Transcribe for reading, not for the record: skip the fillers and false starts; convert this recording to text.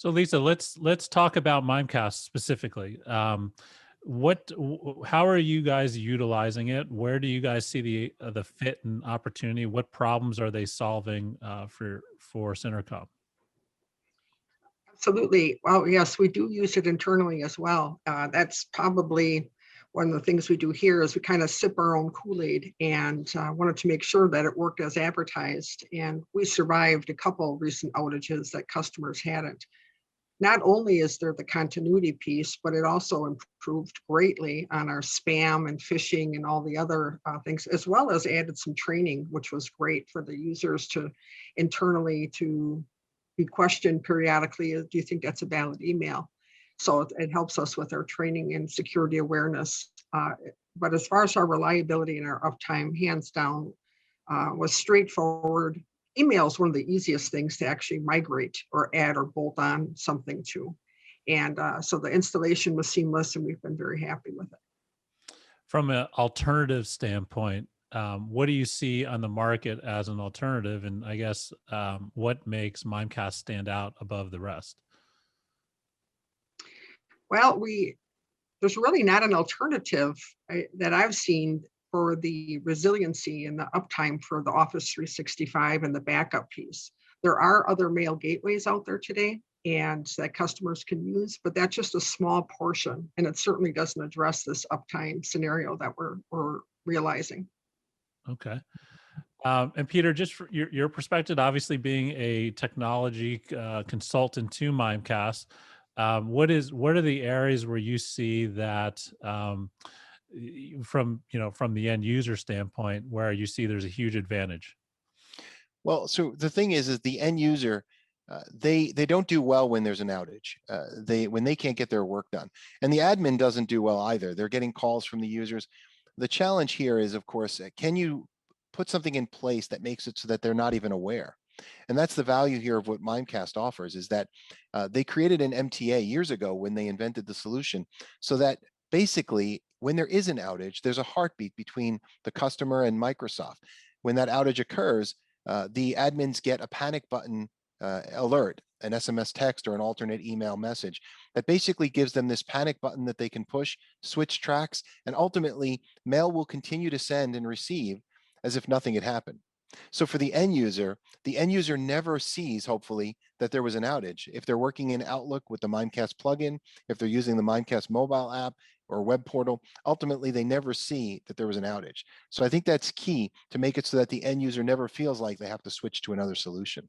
So Lisa, let's talk about Mimecast specifically. How are you guys utilizing it? Where do you guys see the fit and opportunity? What problems are they solving for SynerComm? Absolutely. Well, yes, we do use it internally as well. That's probably one of the things we do here is we kind of sip our own Kool-Aid and wanted to make sure that it worked as advertised. And we survived a couple recent outages that customers hadn't. Not only is there the continuity piece, but it also improved greatly on our spam and phishing and all the other things, as well as added some training, which was great for the users to internally to be questioned periodically. Do you think that's a valid email? So it helps us with our training and security awareness. But as far as our reliability and our uptime, hands down, was straightforward. Email is one of the easiest things to actually migrate or add or bolt on something to. And so the installation was seamless and we've been very happy with it. From an alternative standpoint, what do you see on the market as an alternative? And I guess what makes Mimecast stand out above the rest? Well, there's really not an alternative that I've seen for the resiliency and the uptime for the Office 365 and the backup piece. There are other mail gateways out there today and that customers can use, but that's just a small portion. And it certainly doesn't address this uptime scenario that we're realizing. Okay. And Peter, just for your perspective, obviously being a technology consultant to Mimecast, what are the areas where you see that from the end user standpoint where you see there's a huge advantage? Well, so the thing is the end user, they don't do well when there's an outage. When they can't get their work done, and the admin doesn't do well either. They're getting calls from the users. The challenge here is, of course, can you put something in place that makes it so that they're not even aware? And that's the value here of what Mimecast offers, is that they created an MTA years ago when they invented the solution, so that basically when there is an outage, there's a heartbeat between the customer and Microsoft. When that outage occurs, the admins get a panic button alert, an SMS text or an alternate email message that basically gives them this panic button that they can push, switch tracks, and ultimately mail will continue to send and receive as if nothing had happened. So for the end user never sees, hopefully, that there was an outage. If they're working in Outlook with the Mimecast plugin, if they're using the Mimecast mobile app or web portal, ultimately they never see that there was an outage. So I think that's key to make it so that the end user never feels like they have to switch to another solution.